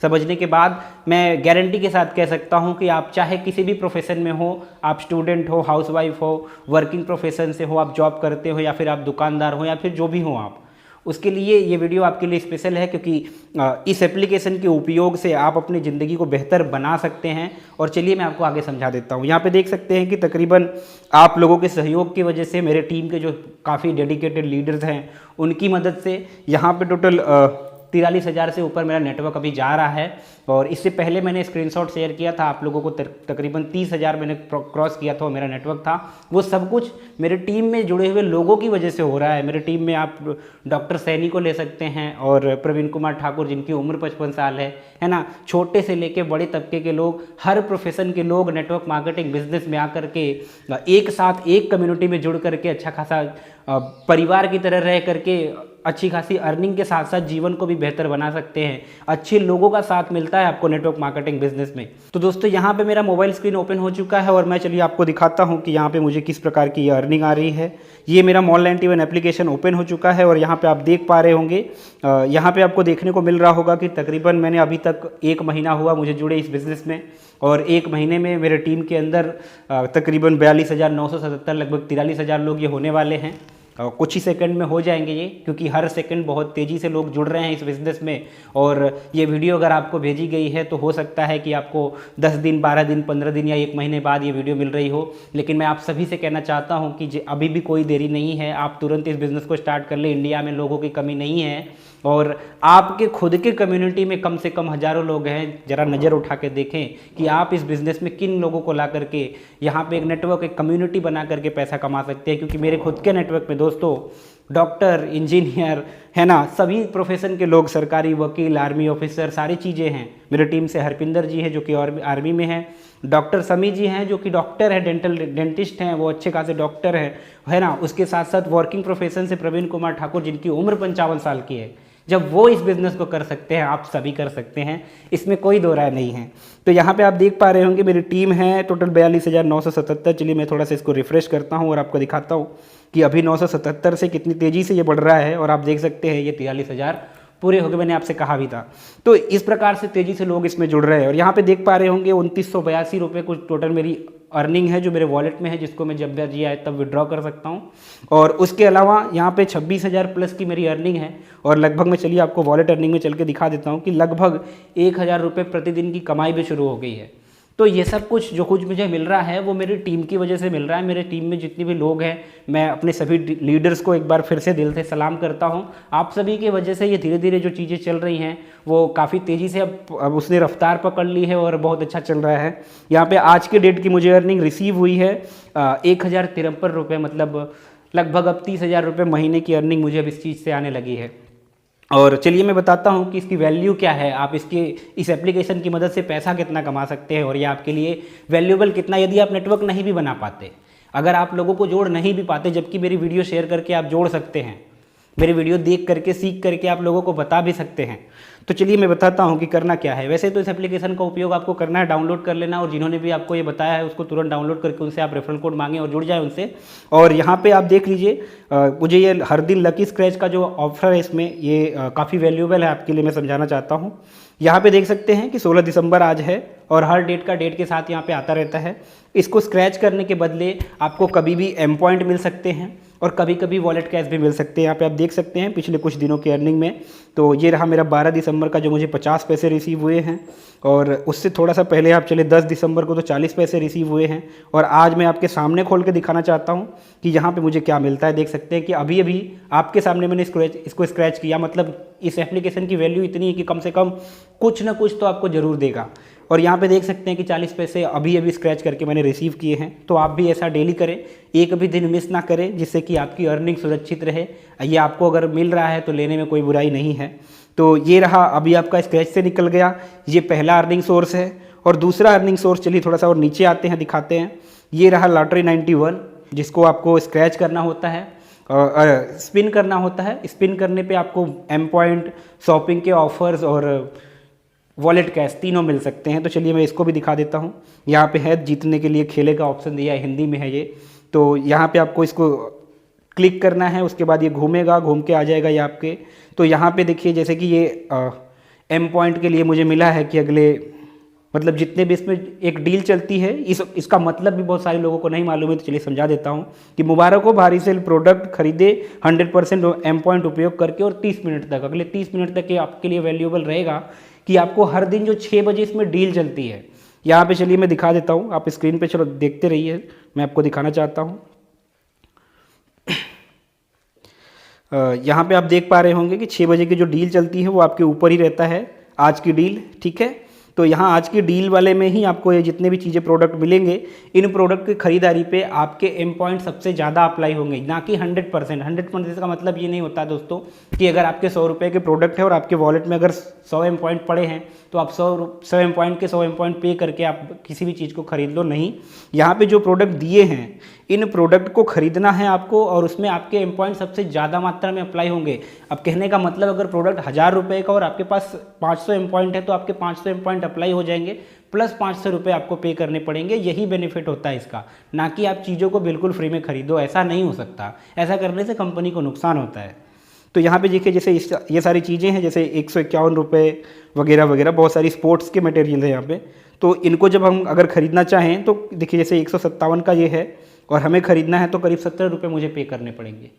समझने के बाद मैं गारंटी के साथ कह सकता हूं कि आप चाहे किसी भी प्रोफेशन में हो, आप स्टूडेंट हो, हाउसवाइफ हो, वर्किंग प्रोफेशन से हो, आप जॉब करते हो या फिर आप दुकानदार हो या फिर जो भी हो आप, उसके लिए ये वीडियो आपके लिए स्पेशल है, क्योंकि इस एप्लीकेशन के उपयोग से आप अपनी ज़िंदगी को बेहतर बना सकते हैं। और चलिए मैं आपको आगे समझा देता हूँ। यहाँ पे देख सकते हैं कि तकरीबन आप लोगों के सहयोग की वजह से, मेरे टीम के जो काफ़ी डेडिकेटेड लीडर्स हैं उनकी मदद से यहाँ पे टोटल 43,000 से ऊपर मेरा नेटवर्क अभी जा रहा है। और इससे पहले मैंने स्क्रीनशॉट शेयर किया था आप लोगों को, तकरीबन 30,000 मैंने क्रॉस किया था, वो मेरा नेटवर्क था। वो सब कुछ मेरे टीम में जुड़े हुए लोगों की वजह से हो रहा है। मेरे टीम में आप डॉक्टर सैनी को ले सकते हैं और प्रवीण कुमार ठाकुर, जिनकी उम्र 55 साल है ना। छोटे से लेके बड़े तबके के लोग, हर प्रोफेशन के लोग नेटवर्क मार्केटिंग बिजनेस में आकर के एक साथ एक कम्युनिटी में जुड़ करके अच्छा खासा परिवार की तरह रह करके अच्छी खासी अर्निंग के साथ साथ जीवन को भी बेहतर बना सकते हैं। अच्छे लोगों का साथ मिलता है आपको नेटवर्क मार्केटिंग बिजनेस में। तो दोस्तों यहाँ पे मेरा मोबाइल स्क्रीन ओपन हो चुका है और मैं चलिए आपको दिखाता हूँ कि यहाँ पे मुझे किस प्रकार की अर्निंग आ रही है। ये मेरा मॉल 91 एप्लीकेशन ओपन हो चुका है और यहाँ पे आप देख पा रहे होंगे, यहाँ पे आपको देखने को मिल रहा होगा कि तकरीबन मैंने अभी तक 1 महीना हुआ मुझे जुड़े इस बिज़नेस में, और 1 महीने में मेरे टीम के अंदर तकरीबन 42,977 लगभग 43,000 लोग ये होने वाले हैं। कुछ ही सेकंड में हो जाएंगे ये, क्योंकि हर सेकंड बहुत तेज़ी से लोग जुड़ रहे हैं इस बिज़नेस में। और ये वीडियो अगर आपको भेजी गई है तो हो सकता है कि आपको 10 दिन, 12 दिन, 15 दिन या 1 महीने बाद ये वीडियो मिल रही हो। लेकिन मैं आप सभी से कहना चाहता हूँ कि अभी भी कोई देरी नहीं है, आप तुरंत इस बिज़नेस को स्टार्ट कर ले। इंडिया में लोगों की कमी नहीं है और आपके खुद के कम्युनिटी में कम से कम हज़ारों लोग हैं। ज़रा नज़र उठा के देखें कि आप इस बिज़नेस में किन लोगों को ला करके यहाँ पे एक नेटवर्क, एक कम्युनिटी बना करके पैसा कमा सकते हैं। क्योंकि मेरे खुद के नेटवर्क में दोस्तों डॉक्टर, इंजीनियर, है ना, सभी प्रोफेशन के लोग, सरकारी वकील, आर्मी ऑफिसर, सारी चीज़ें हैं। मेरे टीम से हरपिंदर जी हैं जो कि आर्मी में हैं, डॉक्टर समी जी हैं जो कि डॉक्टर है, डेंटिस्ट हैं, वो अच्छे खासे डॉक्टर हैं, है ना। उसके साथ साथ वर्किंग प्रोफेशन से प्रवीण कुमार ठाकुर, जिनकी उम्र 55 साल की है। जब वो इस बिज़नेस को कर सकते हैं, आप सभी कर सकते हैं, इसमें कोई दो राय नहीं है। तो यहाँ पे आप देख पा रहे होंगे मेरी टीम है टोटल 42,977। चलिए मैं थोड़ा सा इसको रिफ्रेश करता हूँ और आपको दिखाता हूँ कि अभी 977 से कितनी तेज़ी से ये बढ़ रहा है। और आप देख सकते हैं ये 43,000 पूरे हो गए, मैंने आपसे कहा भी था। तो इस प्रकार से तेज़ी से लोग इसमें जुड़ रहे हैं। और यहाँ पे देख पा रहे होंगे 2982 रुपये कुछ टोटल मेरी अर्निंग है जो मेरे वॉलेट में है, जिसको मैं जब जी आए तब विड्रॉ कर सकता हूँ। और उसके अलावा यहाँ पे 26,000 प्लस की मेरी अर्निंग है। और लगभग मैं चलिए आपको वॉलेट अर्निंग में चल के दिखा देता हूँ कि लगभग 1,000 रुपये प्रतिदिन की कमाई भी शुरू हो गई है। तो ये सब कुछ जो कुछ मुझे मिल रहा है वो मेरी टीम की वजह से मिल रहा है। मेरे टीम में जितने भी लोग हैं, मैं अपने सभी लीडर्स को एक बार फिर से दिल से सलाम करता हूँ। आप सभी की वजह से ये धीरे धीरे जो चीज़ें चल रही हैं वो काफ़ी तेज़ी से अब उसने रफ्तार पकड़ ली है और बहुत अच्छा चल रहा है। यहाँ पे आज के डेट की मुझे अर्निंग रिसीव हुई है 1,053 रुपये, मतलब लगभग अब 30,000 रुपये महीने की अर्निंग मुझे अब इस चीज़ से आने लगी है। और चलिए मैं बताता हूँ कि इसकी वैल्यू क्या है, आप इस एप्लीकेशन की मदद से पैसा कितना कमा सकते हैं और ये आपके लिए वैल्यूएबल कितना, यदि आप नेटवर्क नहीं भी बना पाते, अगर आप लोगों को जोड़ नहीं भी पाते, जबकि मेरी वीडियो शेयर करके आप जोड़ सकते हैं, मेरी वीडियो देख करके, सीख करके आप लोगों को बता भी सकते हैं। तो चलिए मैं बताता हूँ कि करना क्या है। वैसे तो इस एप्लीकेशन का उपयोग आपको करना है, डाउनलोड कर लेना, और जिन्होंने भी आपको ये बताया है उसको तुरंत डाउनलोड करके उनसे आप रेफरल कोड मांगें और जुड़ जाए उनसे। और यहाँ पे आप देख लीजिए, मुझे ये हर दिन लकी स्क्रैच का जो ऑफर है इसमें, ये काफ़ी वैल्यूएबल है आपके लिए, मैं समझाना चाहता हूँ। यहाँ पे देख सकते हैं कि 16 दिसंबर आज है और हर डेट के साथ यहाँ पे आता रहता है। इसको स्क्रैच करने के बदले आपको कभी भी एम पॉइंट मिल सकते हैं और कभी कभी वॉलेट कैश भी मिल सकते हैं। यहाँ पे आप देख सकते हैं पिछले कुछ दिनों की अर्निंग में। तो ये रहा मेरा 12 दिसंबर का जो मुझे 50 पैसे रिसीव हुए हैं, और उससे थोड़ा सा पहले आप चले 10 दिसंबर को तो 40 पैसे रिसीव हुए हैं। और आज मैं आपके सामने खोल के दिखाना चाहता हूँ कि यहाँ पे मुझे क्या मिलता है। देख सकते हैं कि अभी अभी आपके सामने मैंने इसको स्क्रैच किया, मतलब इस एप्लीकेशन की वैल्यू इतनी है कि कम से कम कुछ ना कुछ तो आपको ज़रूर देगा। और यहाँ पे देख सकते हैं कि 40 पैसे अभी अभी स्क्रैच करके मैंने रिसीव किए हैं। तो आप भी ऐसा डेली करें, एक भी दिन मिस ना करें, जिससे कि आपकी अर्निंग सुरक्षित रहे। ये आपको अगर मिल रहा है तो लेने में कोई बुराई नहीं है। तो ये रहा, अभी आपका स्क्रैच से निकल गया, ये पहला अर्निंग सोर्स है। और दूसरा अर्निंग सोर्स, चलिए थोड़ा सा और नीचे आते हैं, दिखाते हैं। ये रहा लॉटरी 91, जिसको आपको स्क्रैच करना होता है, स्पिन करना होता है। स्पिन करने पे आपको एम पॉइंट, शॉपिंग के ऑफर्स और वॉलेट कैश तीनों मिल सकते हैं। तो चलिए मैं इसको भी दिखा देता हूँ। यहाँ पे है जीतने के लिए खेले का ऑप्शन दिया है, हिंदी में है ये। तो यहाँ पे आपको इसको क्लिक करना है, उसके बाद ये घूमेगा, घूम के आ जाएगा ये आपके। तो यहाँ पे देखिए जैसे कि ये एम पॉइंट के लिए मुझे मिला है कि अगले मतलब जितने भी इसमें एक डील चलती है, इसका मतलब भी बहुत सारे लोगों को नहीं मालूम है, तो चलिए समझा देता हूँ कि मुबारक हो भारी सेल प्रोडक्ट खरीदे 100% एम पॉइंट उपयोग करके और 30 मिनट तक, अगले 30 मिनट तक ये आपके लिए वैल्यूएबल रहेगा कि आपको हर दिन जो 6 बजे इसमें डील चलती है, यहाँ पे चलिए मैं दिखा देता हूँ, आप स्क्रीन पे चलो देखते रहिए, मैं आपको दिखाना चाहता हूँ। यहाँ पे आप देख पा रहे होंगे कि 6 बजे की जो डील चलती है वो आपके ऊपर ही रहता है, आज की डील, ठीक है। तो यहाँ आज की डील वाले में ही आपको ये जितने भी चीज़ें प्रोडक्ट मिलेंगे, इन प्रोडक्ट की खरीदारी पे आपके एम पॉइंट सबसे ज़्यादा अप्लाई होंगे, ना कि 100%। 100% का मतलब ये नहीं होता दोस्तों कि अगर आपके 100 रुपये के प्रोडक्ट है और आपके वॉलेट में अगर 100 एम पॉइंट पड़े हैं तो आप 100 एम पॉइंट के 100 एम पॉइंट पे करके आप किसी भी चीज़ को खरीद लो, नहीं। यहाँ पे जो प्रोडक्ट दिए हैं, इन प्रोडक्ट को खरीदना है आपको और उसमें आपके एम पॉइंट सबसे ज़्यादा मात्रा में अप्लाई होंगे। अब कहने का मतलब अगर प्रोडक्ट 1000 रुपये का और आपके पास 500 एम पॉइंट है तो आपके 500 एम पॉइंट अप्लाई हो जाएंगे, प्लस 500 रुपये आपको पे करने पड़ेंगे। यही बेनिफिट होता है इसका, ना कि आप चीज़ों को बिल्कुल फ्री में खरीदो, ऐसा नहीं हो सकता। ऐसा करने से कंपनी को नुकसान होता है। तो यहाँ पे देखिए जैसे ये सारी चीज़ें हैं, जैसे 151 रुपये वगैरह वगैरह, बहुत सारी स्पोर्ट्स के मटेरियल है यहाँ पे। तो इनको जब हम अगर ख़रीदना चाहें तो देखिए जैसे 157 का ये है और हमें ख़रीदना है तो करीब 70 रुपये मुझे पे करने पड़ेंगे,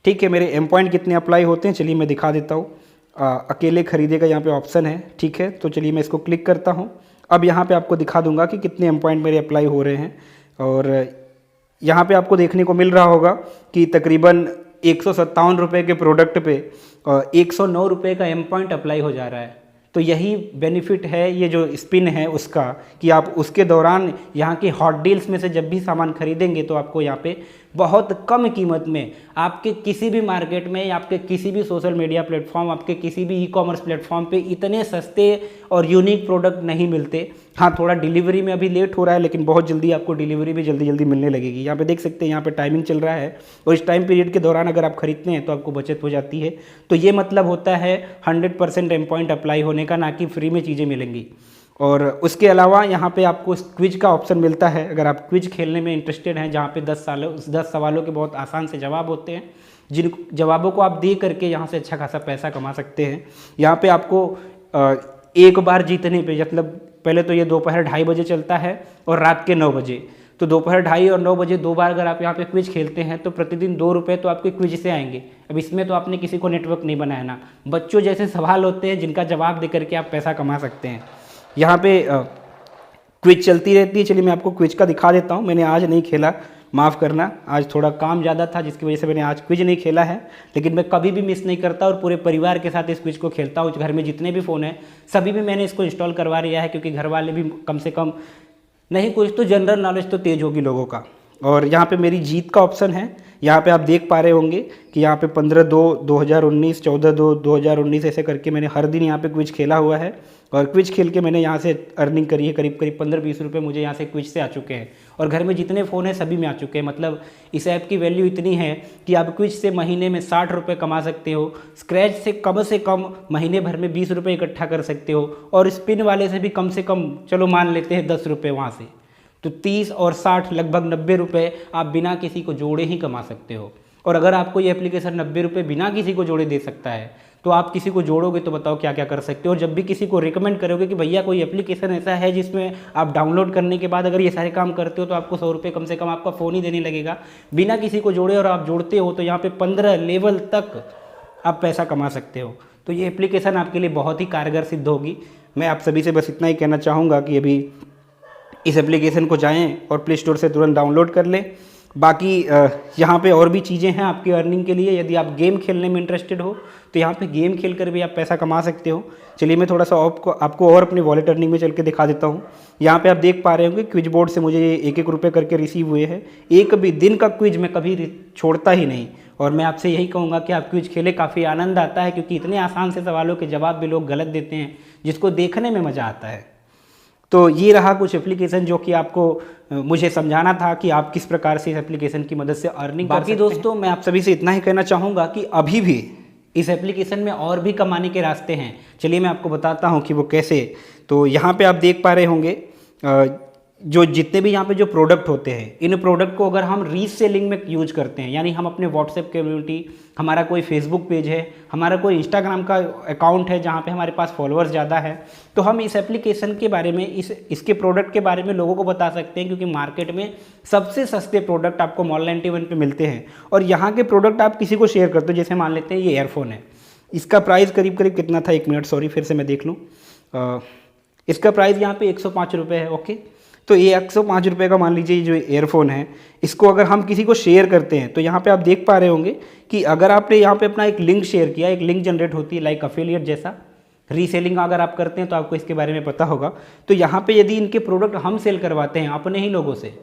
ठीक है। मेरे एम पॉइंट कितने अप्लाई होते हैं चलिए मैं दिखा देता हूँ। अकेले खरीदे का यहाँ पे ऑप्शन है, ठीक है। तो चलिए मैं इसको क्लिक करता हूँ। अब यहाँ पे आपको दिखा दूंगा कि कितने एम पॉइंट मेरे अप्लाई हो रहे हैं, और यहाँ पे आपको देखने को मिल रहा होगा कि तकरीबन 157 रुपये के प्रोडक्ट पे 109 रुपये का एम पॉइंट अप्लाई हो जा रहा है। तो यही बेनिफिट है ये जो स्पिन है उसका, कि आप उसके दौरान यहाँ के हॉट डील्स में से जब भी सामान खरीदेंगे तो आपको यहाँ पे बहुत कम कीमत में आपके किसी भी मार्केट में, आपके किसी भी सोशल मीडिया प्लेटफॉर्म, आपके किसी भी ई कॉमर्स प्लेटफॉर्म पे इतने सस्ते और यूनिक प्रोडक्ट नहीं मिलते। हाँ, थोड़ा डिलीवरी में अभी लेट हो रहा है, लेकिन बहुत जल्दी आपको डिलीवरी भी जल्दी जल्दी मिलने लगेगी। यहाँ पे देख सकते हैं, यहाँ पे टाइमिंग चल रहा है और इस टाइम पीरियड के दौरान अगर आप खरीदते हैं तो आपको बचत हो जाती है। तो ये मतलब होता है 100% एम पॉइंट अप्लाई होने का, ना कि फ्री में चीज़ें मिलेंगी। और उसके अलावा यहाँ पे आपको क्विज का ऑप्शन मिलता है, अगर आप क्विज खेलने में इंटरेस्टेड हैं, जहाँ पे 10 सवालों के बहुत आसान से जवाब होते हैं, जिन जवाबों को आप दे करके यहाँ से अच्छा खासा पैसा कमा सकते हैं। यहाँ पे आपको एक बार जीतने पे, मतलब पहले तो ये दोपहर 2:30 बजे चलता है और रात के 9 बजे, तो दोपहर 2:30 और 9 बजे 2 बार अगर आप यहाँ पे क्विज खेलते हैं तो प्रतिदिन 2 रुपये तो आपके क्विज से आएंगे। अब इसमें तो आपने किसी को नेटवर्क नहीं बनाया ना, बच्चों जैसे सवाल होते हैं जिनका जवाब दे करके आप पैसा कमा सकते हैं। यहाँ पे क्विज चलती रहती है। चलिए मैं आपको क्विज का दिखा देता हूँ। मैंने आज नहीं खेला, माफ़ करना, आज थोड़ा काम ज़्यादा था जिसकी वजह से मैंने आज क्विज नहीं खेला है, लेकिन मैं कभी भी मिस नहीं करता और पूरे परिवार के साथ इस क्विज को खेलता हूँ। घर में जितने भी फ़ोन हैं सभी भी मैंने इसको इंस्टॉल करवा लिया है, क्योंकि घर वाले भी कम से कम नहीं कुछ तो जनरल नॉलेज तो तेज होगी लोगों का। और यहाँ पे मेरी जीत का ऑप्शन है, यहाँ पे आप देख पा रहे होंगे कि यहाँ पे 15/2/2019, 14/2/2019 ऐसे करके मैंने हर दिन यहाँ पे क्विज खेला हुआ है और क्विज खेल के मैंने यहाँ से अर्निंग करी है। करीब 15-20 रुपये मुझे यहाँ से क्विज से आ चुके हैं और घर में जितने फ़ोन हैं सभी में आ चुके हैं। मतलब इस ऐप की वैल्यू इतनी है कि आप क्विज से महीने में 60 रुपये कमा सकते हो, स्क्रैच से कम महीने भर में 20 रुपये इकट्ठा कर सकते हो, और स्पिन वाले से भी कम से कम चलो मान लेते हैं 10 रुपये वहाँ से, तो 30 और 60 लगभग 90 रुपये आप बिना किसी को जोड़े ही कमा सकते हो। और अगर आपको ये एप्लीकेशन 90 रुपये बिना किसी को जोड़े दे सकता है तो आप किसी को जोड़ोगे तो बताओ क्या क्या कर सकते हो। और जब भी किसी को रिकमेंड करोगे कि भैया कोई एप्लीकेशन ऐसा है जिसमें आप डाउनलोड करने के बाद अगर ये सारे काम करते हो तो आपको 100 रुपये कम से कम आपका फ़ोन ही देने लगेगा बिना किसी को जोड़े, और आप जोड़ते हो तो यहाँ पे 15 लेवल तक आप पैसा कमा सकते हो। तो ये एप्लीकेशन आपके लिए बहुत ही कारगर सिद्ध होगी। मैं आप सभी से बस इतना ही कहना चाहूँगा कि अभी इस एप्लीकेशन को जाएं और प्ले स्टोर से तुरंत डाउनलोड कर लें। बाकी यहाँ पे और भी चीज़ें हैं आपकी अर्निंग के लिए। यदि आप गेम खेलने में इंटरेस्टेड हो तो यहाँ पे गेम खेल कर भी आप पैसा कमा सकते हो। चलिए मैं थोड़ा सा आपको और अपनी वॉलेट अर्निंग में चल के दिखा देता हूँ। यहाँ पे आप देख पा रहे होंगे क्विज बोर्ड से मुझे 1-1 रुपये करके रिसीव हुए हैं। एक भी दिन का क्विज मैं कभी छोड़ता ही नहीं, और मैं आपसे यही कहूँगा कि आप क्विज खेलें, काफ़ी आनंद आता है, क्योंकि इतने आसान से सवालों के जवाब भी लोग गलत देते हैं जिसको देखने में मज़ा आता है। तो ये रहा कुछ एप्लीकेशन जो कि आपको मुझे समझाना था कि आप किस प्रकार से इस एप्लीकेशन की मदद से अर्निंग कर सकते हैं। बाकी दोस्तों मैं आप सभी से इतना ही कहना चाहूँगा कि अभी भी इस एप्लीकेशन में और भी कमाने के रास्ते हैं। चलिए मैं आपको बताता हूँ कि वो कैसे। तो यहाँ पे आप देख पा रहे होंगे जो जितने भी यहाँ पे जो प्रोडक्ट होते हैं, इन प्रोडक्ट को अगर हम रीसेलिंग में यूज करते हैं, यानी हम अपने व्हाट्सएप कम्युनिटी, हमारा कोई फेसबुक पेज है, हमारा कोई इंस्टाग्राम का अकाउंट है जहाँ पे हमारे पास फॉलोअर्स ज़्यादा है, तो हम इस एप्लीकेशन के बारे में, इसके प्रोडक्ट के बारे में लोगों को बता सकते हैं, क्योंकि मार्केट में सबसे सस्ते प्रोडक्ट आपको मॉल91 पे मिलते हैं। और यहाँ के प्रोडक्ट आप किसी को शेयर करते हो, जैसे मान लेते हैं ये एयरफोन है, इसका प्राइस करीब करीब कितना था, 1 मिनट सॉरी फिर से मैं देख लूँ। इसका प्राइस यहाँ पे 105 रुपये है। ओके, तो ये 105 रुपये का मान लीजिए जो एयरफोन है, इसको अगर हम किसी को शेयर करते हैं तो यहाँ पे आप देख पा रहे होंगे कि अगर आपने यहाँ पे अपना एक लिंक शेयर किया, एक लिंक जनरेट होती है लाइक अफिलिएट जैसा। रीसेलिंग अगर आप करते हैं तो आपको इसके बारे में पता होगा। तो यहाँ पे यदि इनके प्रोडक्ट हम सेल करवाते हैं अपने ही लोगों से,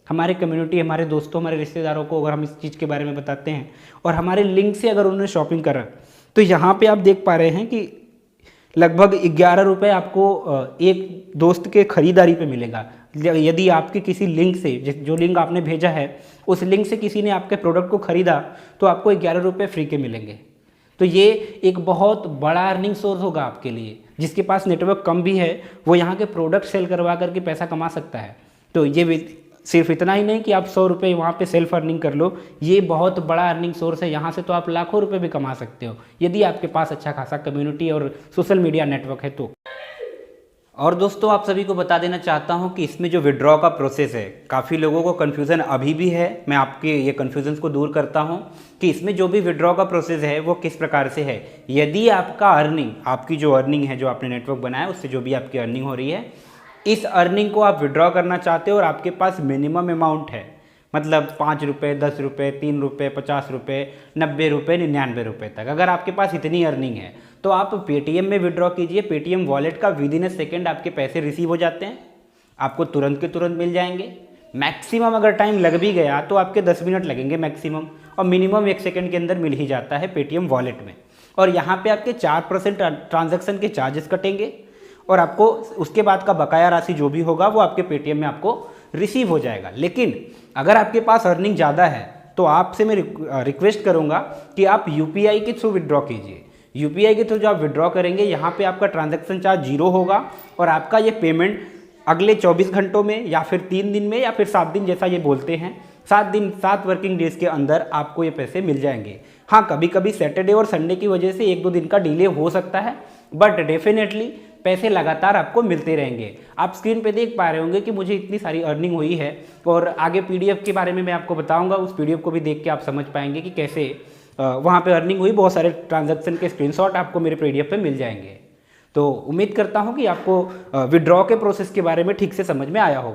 हमारे कम्युनिटी, हमारे दोस्तों, हमारे रिश्तेदारों को अगर हम इस चीज़ के बारे में बताते हैं और हमारे लिंक से अगर उन्होंने शॉपिंग करा, तो यहाँ पर आप देख पा रहे हैं कि लगभग 11 रुपये आपको एक दोस्त के खरीदारी पे मिलेगा। यदि आपके किसी लिंक से, जो लिंक आपने भेजा है उस लिंक से किसी ने आपके प्रोडक्ट को खरीदा, तो आपको 11 रुपये फ्री के मिलेंगे। तो ये एक बहुत बड़ा अर्निंग सोर्स होगा आपके लिए। जिसके पास नेटवर्क कम भी है वो यहाँ के प्रोडक्ट सेल करवा करके पैसा कमा सकता है। तो ये सिर्फ इतना ही नहीं कि आप 100 रुपये वहाँ पे सेल्फ अर्निंग कर लो, ये बहुत बड़ा अर्निंग सोर्स है। यहाँ से तो आप लाखों रुपए भी कमा सकते हो यदि आपके पास अच्छा खासा कम्युनिटी और सोशल मीडिया नेटवर्क है तो। और दोस्तों, आप सभी को बता देना चाहता हूँ कि इसमें जो विड्रॉ का प्रोसेस है, काफ़ी लोगों को कन्फ्यूज़न अभी भी है। मैं आपके ये कन्फ्यूज़न को दूर करता हूँ कि इसमें जो भी विड्रॉ का प्रोसेस है वो किस प्रकार से है। यदि आपका अर्निंग, आपकी जो अर्निंग है, जो आपने नेटवर्क बनाया उससे जो भी आपकी अर्निंग हो रही है, इस अर्निंग को आप विड्रॉ करना चाहते हो और आपके पास मिनिमम अमाउंट है, मतलब 5 रुपये, 10 रुपये, 3 रुपये, 50 रुपये, 90 रुपये, 99 रुपये तक अगर आपके पास इतनी अर्निंग है तो आप पेटीएम में विड्रॉ कीजिए। पेटीएम वॉलेट का विद इन ए सेकेंड आपके पैसे रिसीव हो जाते हैं, आपको तुरंत के तुरंत मिल जाएंगे। मैक्सिमम अगर टाइम लग भी गया तो आपके 10 मिनट लगेंगे मैक्सिमम, और मिनिमम 1 सेकेंड के अंदर मिल ही जाता है पेटीएम वॉलेट में। और यहाँ पे आपके 4% ट्रांजैक्शन के चार्जेस कटेंगे और आपको उसके बाद का बकाया राशि जो भी होगा वो आपके पेटीएम में आपको रिसीव हो जाएगा। लेकिन अगर आपके पास अर्निंग ज़्यादा है तो आपसे मैं रिक्वेस्ट करूँगा कि आप यूपीआई के थ्रू विड्रॉ कीजिए। यूपीआई के थ्रू जो आप विड्रॉ करेंगे, यहाँ पे आपका ट्रांजैक्शन चार्ज 0 होगा और आपका ये पेमेंट अगले 24 घंटों में या फिर 3 दिन में या फिर 7 दिन, जैसा ये बोलते हैं, 7 वर्किंग डेज के अंदर आपको ये पैसे मिल जाएंगे। हाँ, कभी कभी सैटरडे और संडे की वजह से 1-2 दिन का डिले हो सकता है, बट डेफिनेटली पैसे लगातार आपको मिलते रहेंगे। आप स्क्रीन पे देख पा रहे होंगे कि मुझे इतनी सारी अर्निंग हुई है, और आगे पीडीएफ के बारे में मैं आपको बताऊंगा। उस पीडीएफ को भी देख के आप समझ पाएंगे कि कैसे वहाँ पे अर्निंग हुई। बहुत सारे ट्रांजैक्शन के स्क्रीनशॉट आपको मेरे पीडीएफ पे मिल जाएंगे। तो उम्मीद करता हूँ कि आपको विड्रॉ के प्रोसेस के बारे में ठीक से समझ में आया होगा।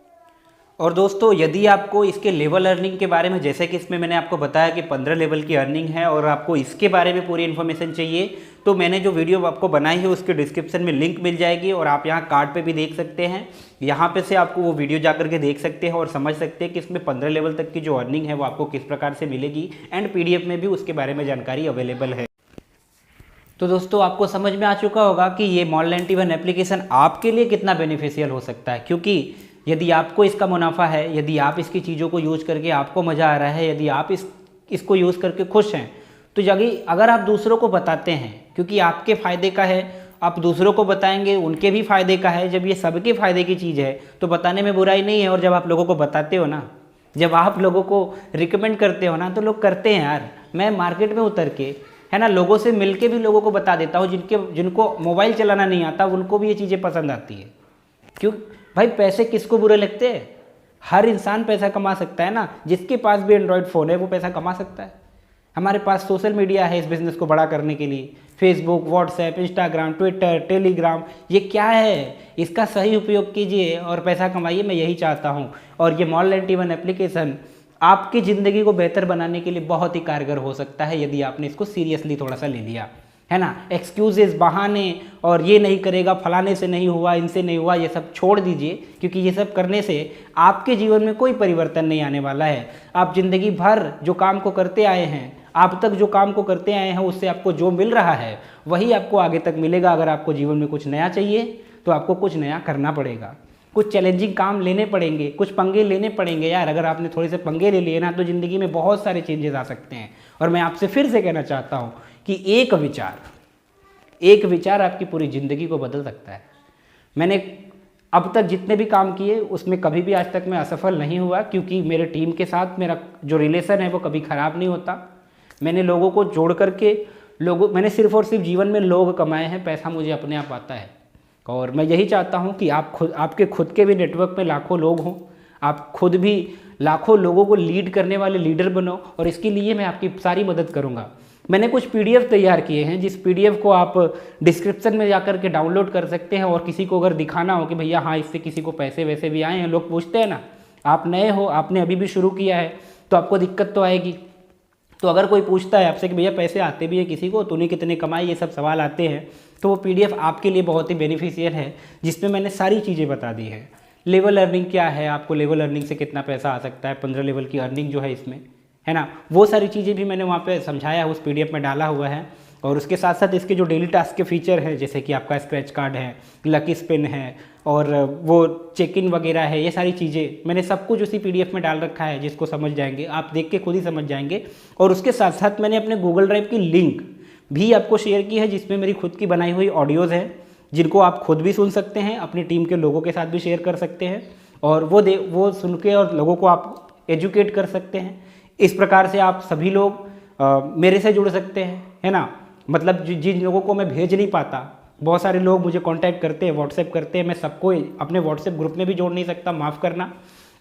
और दोस्तों, यदि आपको इसके लेवल अर्निंग के बारे में, जैसे कि इसमें मैंने आपको बताया कि 15 लेवल की अर्निंग है, और आपको इसके बारे में पूरी इन्फॉर्मेशन चाहिए, तो मैंने जो वीडियो आपको बनाई है उसके डिस्क्रिप्शन में लिंक मिल जाएगी, और आप यहाँ कार्ड पे भी देख सकते हैं। यहाँ पे से आपको वो वीडियो जा करके देख सकते हैं और समझ सकते हैं कि इसमें 15 लेवल तक की जो अर्निंग है वो आपको किस प्रकार से मिलेगी, एंड पीडीएफ में भी उसके बारे में जानकारी अवेलेबल है। तो दोस्तों, आपको समझ में आ चुका होगा कि ये मॉल91 एप्लीकेशन आपके लिए कितना बेनिफिशियल हो सकता है। क्योंकि यदि आपको इसका मुनाफा है, यदि आप इसकी चीज़ों को यूज़ करके आपको मज़ा आ रहा है, यदि आप इसको यूज़ करके खुश हैं, तो अगर आप दूसरों को बताते हैं, क्योंकि आपके फ़ायदे का है, आप दूसरों को बताएंगे, उनके भी फ़ायदे का है। जब ये सबके फ़ायदे की चीज़ है तो बताने में बुराई नहीं है। और जब आप लोगों को बताते हो ना, जब आप लोगों को रिकमेंड करते हो ना, तो लोग करते हैं यार। मैं मार्केट में उतर के, है ना, लोगों से मिल के भी लोगों को बता देता हूँ, जिनको मोबाइल चलाना नहीं आता उनको भी ये चीज़ें पसंद आती है। क्यों भाई, पैसे किसको बुरे लगते हैं? हर इंसान पैसा कमा सकता है ना। जिसके पास भी एंड्रॉयड फ़ोन है वो पैसा कमा सकता है। हमारे पास सोशल मीडिया है इस बिज़नेस को बड़ा करने के लिए, Facebook, WhatsApp, Instagram, Twitter, Telegram, ये क्या है? इसका सही उपयोग कीजिए और पैसा कमाइए, मैं यही चाहता हूँ। और ये मॉल91 एप्लीकेशन आपकी ज़िंदगी को बेहतर बनाने के लिए बहुत ही कारगर हो सकता है, यदि आपने इसको सीरियसली थोड़ा सा ले लिया, है ना। एक्सक्यूजेस, बहाने, और ये नहीं करेगा, फलाने से नहीं हुआ, इनसे नहीं हुआ, ये सब छोड़ दीजिए, क्योंकि ये सब करने से आपके जीवन में कोई परिवर्तन नहीं आने वाला है। आप ज़िंदगी भर जो काम को करते आए हैं, आप तक जो काम को करते आए हैं, उससे आपको जो मिल रहा है वही आपको आगे तक मिलेगा। अगर आपको जीवन में कुछ नया चाहिए तो आपको कुछ नया करना पड़ेगा, कुछ चैलेंजिंग काम लेने पड़ेंगे, कुछ पंगे लेने पड़ेंगे यार। अगर आपने थोड़े से पंगे ले लिए ना, तो ज़िंदगी में बहुत सारे चेंजेस आ सकते हैं। और मैं आपसे फिर से कहना चाहता हूँ कि एक विचार आपकी पूरी ज़िंदगी को बदल सकता है। मैंने अब तक जितने भी काम किए उसमें कभी भी आज तक मैं असफल नहीं हुआ, क्योंकि मेरे टीम के साथ मेरा जो रिलेशन है वो कभी ख़राब नहीं होता। मैंने लोगों को जोड़ करके मैंने सिर्फ़ और सिर्फ जीवन में लोग कमाए हैं, पैसा मुझे अपने आप आता है। और मैं यही चाहता हूँ कि आपके खुद के भी नेटवर्क में लाखों लोग हों, आप खुद भी लाखों लोगों को लीड करने वाले लीडर बनो, और इसके लिए मैं आपकी सारी मदद करूँगा। मैंने कुछ PDF तैयार किए हैं, जिस PDF को आप डिस्क्रिप्शन में जाकर के डाउनलोड कर सकते हैं। और किसी को अगर दिखाना हो कि भैया हाँ इससे किसी को पैसे वैसे भी आए हैं, लोग पूछते हैं ना, आप नए हो, आपने अभी भी शुरू किया है तो आपको दिक्कत तो आएगी। तो अगर कोई पूछता है आपसे कि भैया पैसे आते भी हैं किसी को, तूने कितने कमाए, ये सब सवाल आते हैं, तो वो PDF आपके लिए बहुत ही बेनिफिशियल है, जिसमें मैंने सारी चीज़ें बता दी है। लेवल अर्निंग क्या है, आपको लेवल अर्निंग से कितना पैसा आ सकता है, 15 लेवल की अर्निंग जो है इसमें, है ना, वो सारी चीज़ें भी मैंने वहाँ पे समझाया, उस PDF में डाला हुआ है। और उसके साथ साथ इसके जो डेली टास्क के फीचर हैं, जैसे कि आपका स्क्रैच कार्ड है, लकी स्पिन है, और वो चेक इन वगैरह है, ये सारी चीज़ें मैंने सब कुछ उसी PDF में डाल रखा है, जिसको समझ जाएंगे आप देख के खुद ही समझ जाएंगे। और उसके साथ साथ मैंने अपने गूगल ड्राइव की लिंक भी आपको शेयर की है, जिसमें मेरी खुद की बनाई हुई ऑडियोज़ हैं, जिनको आप खुद भी सुन सकते हैं, अपनी टीम के लोगों के साथ भी शेयर कर सकते हैं, और वो सुन के और लोगों को आप एजुकेट कर सकते हैं। इस प्रकार से आप सभी लोग मेरे से जुड़ सकते हैं, है ना। मतलब जिन लोगों को मैं भेज नहीं पाता, बहुत सारे लोग मुझे कांटेक्ट करते हैं, व्हाट्सएप करते हैं, मैं सबको अपने व्हाट्सएप ग्रुप में भी जोड़ नहीं सकता, माफ़ करना।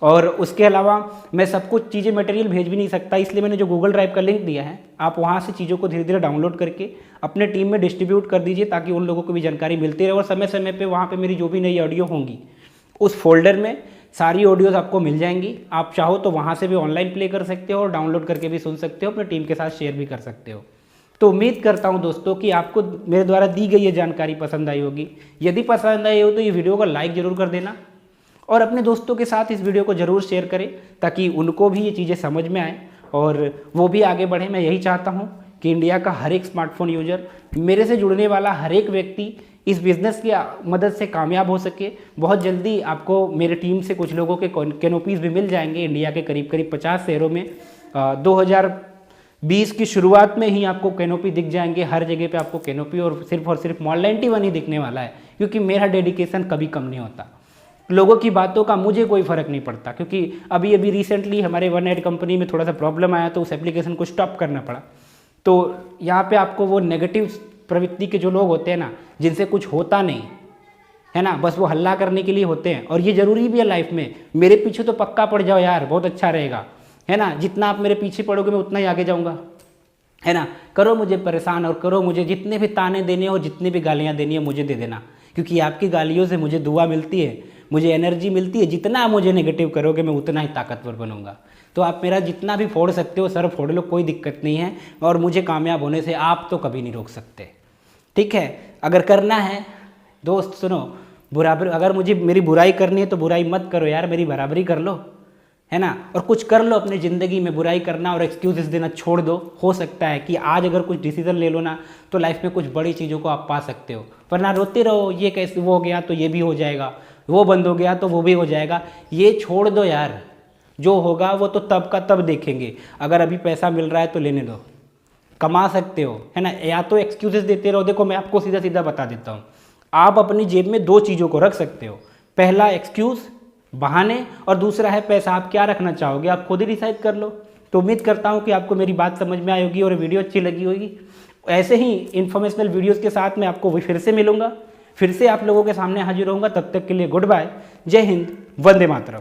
और उसके अलावा मैं सब कुछ चीज़ें मटेरियल भेज भी नहीं सकता, इसलिए मैंने जो गूगल ड्राइव का लिंक दिया है, आप वहाँ से चीज़ों को धीरे धीरे डाउनलोड करके अपने टीम में डिस्ट्रीब्यूट कर दीजिए, ताकि उन लोगों को भी जानकारी मिलती रहे। और समय समय पर वहाँ पर मेरी जो भी नई ऑडियो होंगी, उस फोल्डर में सारी ऑडियोज़ आपको मिल जाएंगी। आप चाहो तो वहाँ से भी ऑनलाइन प्ले कर सकते हो, और डाउनलोड करके भी सुन सकते हो, अपने टीम के साथ शेयर भी कर सकते हो। तो उम्मीद करता हूँ दोस्तों कि आपको मेरे द्वारा दी गई ये जानकारी पसंद आई होगी। यदि पसंद आई हो तो ये वीडियो को लाइक ज़रूर कर देना, और अपने दोस्तों के साथ इस वीडियो को ज़रूर शेयर करें, ताकि उनको भी ये चीज़ें समझ में आएँ और वो भी आगे बढ़ें। मैं यही चाहता हूँ कि इंडिया का हर एक स्मार्टफोन यूजर, मेरे से जुड़ने वाला हर एक व्यक्ति इस बिज़नेस की मदद से कामयाब हो सके। बहुत जल्दी आपको मेरे टीम से कुछ लोगों के कैनोपीज़ भी मिल जाएंगे इंडिया के करीब करीब 50 शहरों में। 2020 की शुरुआत में ही आपको कैनोपी दिख जाएंगे, हर जगह पे आपको कैनोपी और सिर्फ मॉल 91 ही दिखने वाला है, क्योंकि मेरा डेडिकेशन कभी कम नहीं होता। लोगों की बातों का मुझे कोई फ़र्क नहीं पड़ता, क्योंकि अभी रिसेंटली हमारे OneAid कंपनी में थोड़ा सा प्रॉब्लम आया, तो उस एप्लीकेशन को स्टॉप करना पड़ा। तो यहाँ पे आपको वो नेगेटिव प्रवृत्ति के जो लोग होते हैं ना, जिनसे कुछ होता नहीं है ना, बस वो हल्ला करने के लिए होते हैं, और ये ज़रूरी भी है लाइफ में। मेरे पीछे तो पक्का पड़ जाओ यार, बहुत अच्छा रहेगा, है ना। जितना आप मेरे पीछे पड़ोगे मैं उतना ही आगे जाऊँगा, है ना। करो मुझे परेशान, और करो मुझे जितने भी ताने देने हो, जितनी भी गालियाँ देनी है मुझे दे देना, क्योंकि आपकी गालियों से मुझे दुआ मिलती है, मुझे एनर्जी मिलती है। जितना आप मुझे नेगेटिव करोगे मैं उतना ही ताकतवर बनूंगा। तो आप मेरा जितना भी फोड़ सकते हो सर फोड़ लो, कोई दिक्कत नहीं है, और मुझे कामयाब होने से आप तो कभी नहीं रोक सकते, ठीक है। अगर करना है दोस्त सुनो, बराबर अगर मुझे मेरी बुराई करनी है तो बुराई मत करो यार, मेरी बराबरी कर लो, है ना। और कुछ कर लो अपनी ज़िंदगी में, बुराई करना और एक्सक्यूज़ देना छोड़ दो। हो सकता है कि आज अगर कुछ डिसीजन ले लो ना, तो लाइफ में कुछ बड़ी चीज़ों को आप पा सकते हो। वरना रोते रहो, ये कैसे वो हो गया तो ये भी हो जाएगा, वो बंद हो गया तो वो भी हो जाएगा, ये छोड़ दो यार। जो होगा वो तो तब का तब देखेंगे। अगर अभी पैसा मिल रहा है तो लेने दो, कमा सकते हो, है ना। या तो एक्सक्यूजेस देते रहो। देखो मैं आपको सीधा सीधा बता देता हूँ, आप अपनी जेब में दो चीज़ों को रख सकते हो। पहला एक्सक्यूज़, बहाने, और दूसरा है पैसा। आप क्या रखना चाहोगे आप खुद ही डिसाइड कर लो। तो उम्मीद करता हूँ कि आपको मेरी बात समझ में आई होगी और वीडियो अच्छी लगी होगी। ऐसे ही इन्फॉर्मेशनल वीडियोज़ के साथ मैं आपको फिर से मिलूंगा, फिर से आप लोगों के सामने हाजिर होऊंगा। तब तक के लिए गुड बाय, जय हिंद, वंदे मातरम।